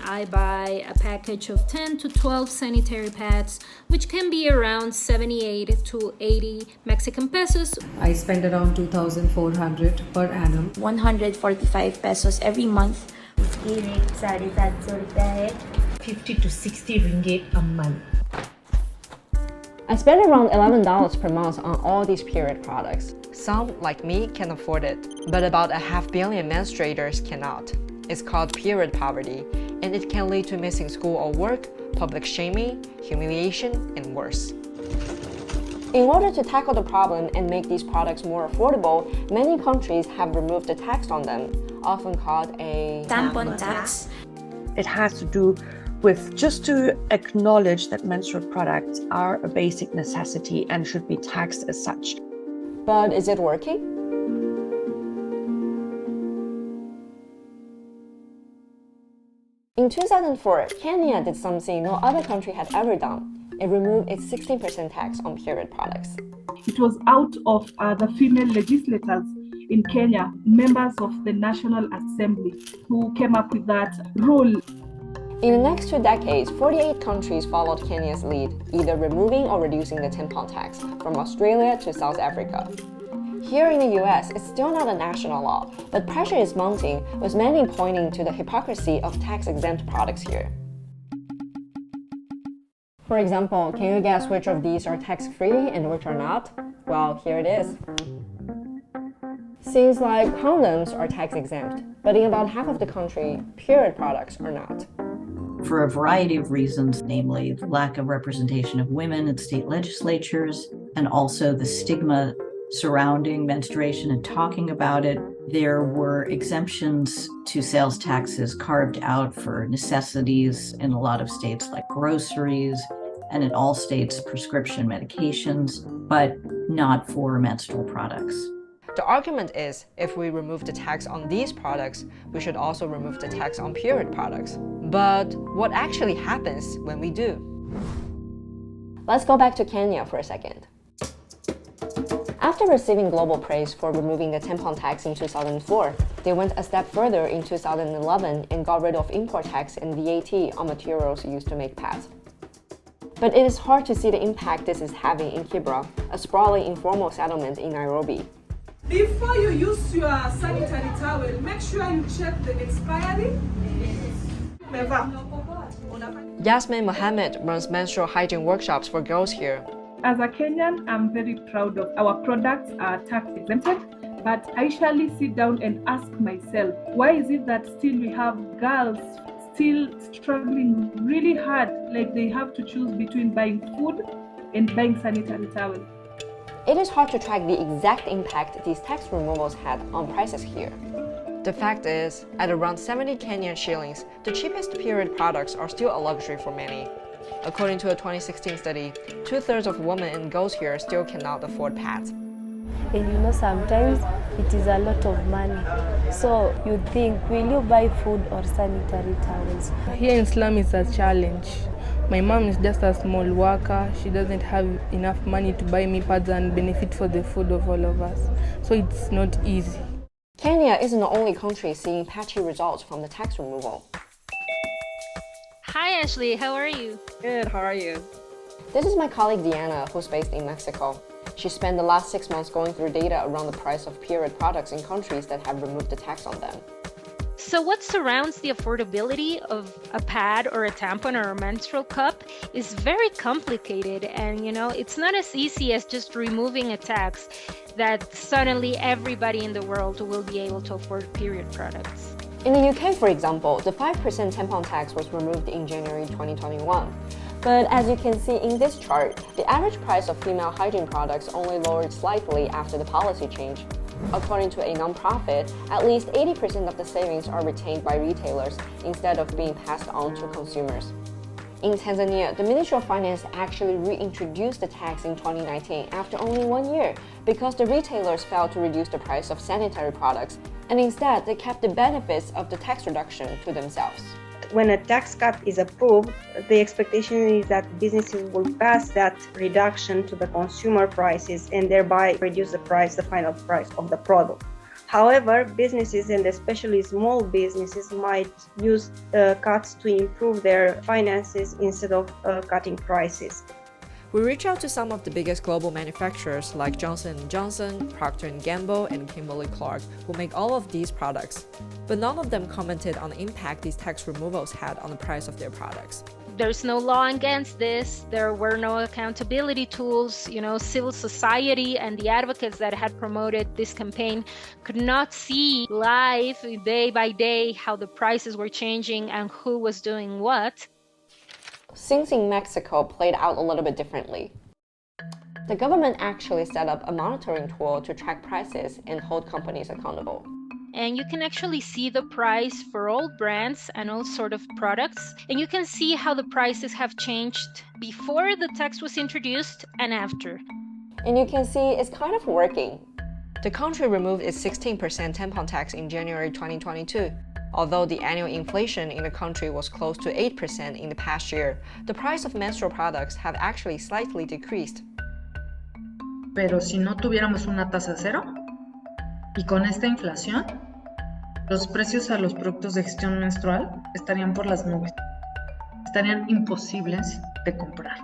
I buy a package of 10 to 12 sanitary pads, which can be around 78 to 80 Mexican pesos. I spend around 2,400 per annum. 145 pesos every month. 50 to 60 ringgit a month. I spend around $11 per month on all these period products. Some, like me, can afford it, but about 500 million menstruators cannot. It's called period poverty, and it can lead to missing school or work, public shaming, humiliation, and worse. In order to tackle the problem and make these products more affordable, many countries have removed the tax on them, often called a Tampon tax. It has to do with just to acknowledge that menstrual products are a basic necessity and should be taxed as such. But is it working? In 2004, Kenya did something no other country had ever done. It removed its 16% tax on period products. It was out of the female legislators in Kenya, members of the National Assembly, who came up with that rule. In the next 2 decades, 48 countries followed Kenya's lead, either removing or reducing the tampon tax, from Australia to South Africa. Here in the US, it's still not a national law, but pressure is mounting, with many pointing to the hypocrisy of tax-exempt products here. For example, can you guess which of these are tax-free and which are not? Well, here it is. Things like condoms are tax-exempt, but in about half of the country, period products are not. For a variety of reasons, namely the lack of representation of women in state legislatures, and also the stigma surrounding menstruation and talking about it, there were exemptions to sales taxes carved out for necessities in a lot of states like groceries, and in all states prescription medications, but not for menstrual products. The argument is, if we remove the tax on these products, we should also remove the tax on period products. But what actually happens when we do? Let's go back to Kenya for a second. After receiving global praise for removing the tampon tax in 2004, they went a step further in 2011 and got rid of import tax and VAT on materials used to make pads. But it is hard to see the impact this is having in Kibra, a sprawling informal settlement in Nairobi. Before you use your sanitary towel, make sure you check the expiry. Yasmin Mohammed runs menstrual hygiene workshops for girls here. As a Kenyan, I'm very proud of our products are tax exempted, but I usually sit down and ask myself, why is it that still we have girls still struggling really hard, like they have to choose between buying food and buying sanitary towels? It is hard to track the exact impact these tax removals had on prices here. The fact is, at around 70 Kenyan shillings, the cheapest period products are still a luxury for many. According to a 2016 study, 2/3 of women and girls here still cannot afford pads. And sometimes it is a lot of money. So you think, will you buy food or sanitary towels? Here in slum it's a challenge. My mom is just a small worker. She doesn't have enough money to buy me pads and benefit for the food of all of us. So it's not easy. Kenya isn't the only country seeing patchy results from the tax removal. Hi Ashley, how are you? Good, how are you? This is my colleague Deanna, who's based in Mexico. She spent the last 6 months going through data around the price of period products in countries that have removed the tax on them. So what surrounds the affordability of a pad or a tampon or a menstrual cup is very complicated, and it's not as easy as just removing a tax that suddenly everybody in the world will be able to afford period products. In the UK, for example, the 5% tampon tax was removed in January 2021. But as you can see in this chart, the average price of female hygiene products only lowered slightly after the policy change. According to a nonprofit, at least 80% of the savings are retained by retailers instead of being passed on to consumers. In Tanzania, the Ministry of Finance actually reintroduced the tax in 2019 after only 1 year because the retailers failed to reduce the price of sanitary products, and instead they kept the benefits of the tax reduction to themselves. When a tax cut is approved, the expectation is that businesses will pass that reduction to the consumer prices and thereby reduce the final price of the product. However, businesses and especially small businesses might use cuts to improve their finances instead of cutting prices. We reached out to some of the biggest global manufacturers like Johnson & Johnson, Procter & Gamble, and Kimberly-Clark, who make all of these products. But none of them commented on the impact these tax removals had on the price of their products. There's no law against this. There were no accountability tools. Civil society and the advocates that had promoted this campaign could not see live, day by day, how the prices were changing and who was doing what. Things in Mexico played out a little bit differently. The government actually set up a monitoring tool to track prices and hold companies accountable. And you can actually see the price for all brands and all sort of products. And you can see how the prices have changed before the tax was introduced and after. And you can see it's kind of working. The country removed its 16% tampon tax in January 2022. Although the annual inflation in the country was close to 8% in the past year, the price of menstrual products have actually slightly decreased. Pero si no tuviéramos una tasa cero, y con esta inflación, los precios a los productos de gestión menstrual estarían por las nubes. Estarían imposibles de comprar.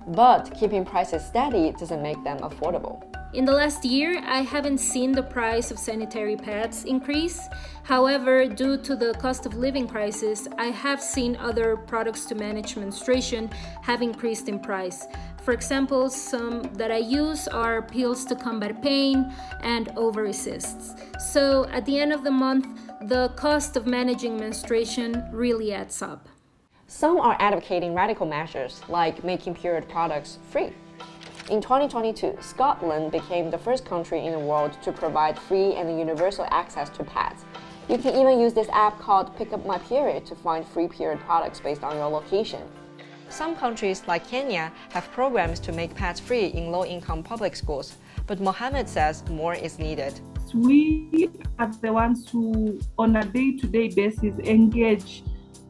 But keeping prices steady doesn't make them affordable. In the last year, I haven't seen the price of sanitary pads increase. However, due to the cost of living crisis, I have seen other products to manage menstruation have increased in price. For example, some that I use are pills to combat pain and ovary cysts. So at the end of the month, the cost of managing menstruation really adds up. Some are advocating radical measures like making period products free. In 2022, Scotland became the first country in the world to provide free and universal access to pads. You can even use this app called Pick Up My Period to find free period products based on your location. Some countries, like Kenya, have programs to make pads free in low-income public schools, but Mohammed says more is needed. We are the ones who, on a day-to-day basis, engage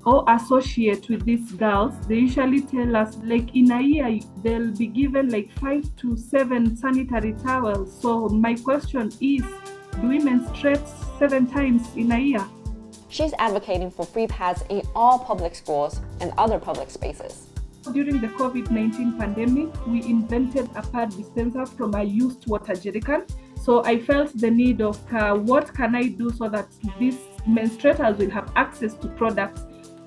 or associate with these girls. They usually tell us, like in a year, they'll be given like 5 to 7 sanitary towels. So my question is, do we menstruate 7 times in a year? She's advocating for free pads in all public schools and other public spaces. During the COVID-19 pandemic, we invented a pad dispenser from a used water jerrycan. So I felt the need of what can I do so that these menstruators will have access to products.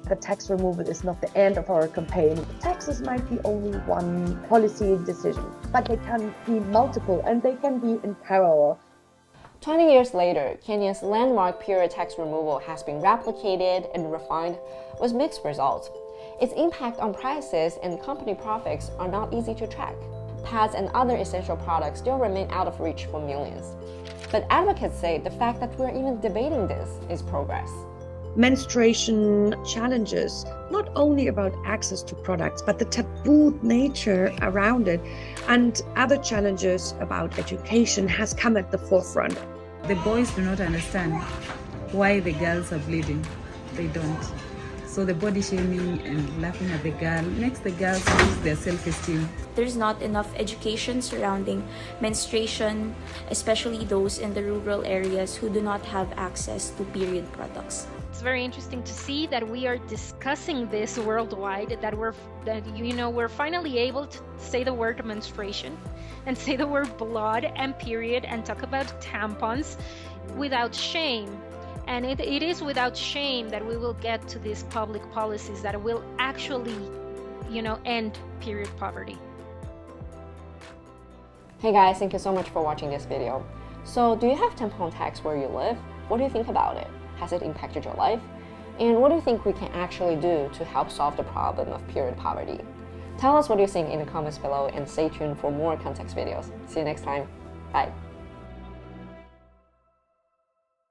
The tax removal is not the end of our campaign. Taxes might be only one policy decision, but they can be multiple and they can be in parallel. 20 years later, Kenya's landmark period tax removal has been replicated and refined with mixed results. Its impact on prices and company profits are not easy to track. Pads and other essential products still remain out of reach for millions. But advocates say the fact that we're even debating this is progress. Menstruation challenges, not only about access to products, but the taboo nature around it, and other challenges about education has come at the forefront. The boys do not understand why the girls are bleeding. They don't. So the body shaming and laughing at the girl makes the girls lose their self-esteem. There's not enough education surrounding menstruation, especially those in the rural areas who do not have access to period products. It's very interesting to see that we are discussing this worldwide, that we're finally able to say the word menstruation and say the word blood and period and talk about tampons without shame. And it is without shame that we will get to these public policies that will actually, end period poverty. Hey guys, thank you so much for watching this video. So, do you have tampon tax where you live? What do you think about it? Has it impacted your life? And what do you think we can actually do to help solve the problem of period poverty? Tell us what you think in the comments below and stay tuned for more context videos. See you next time. Bye.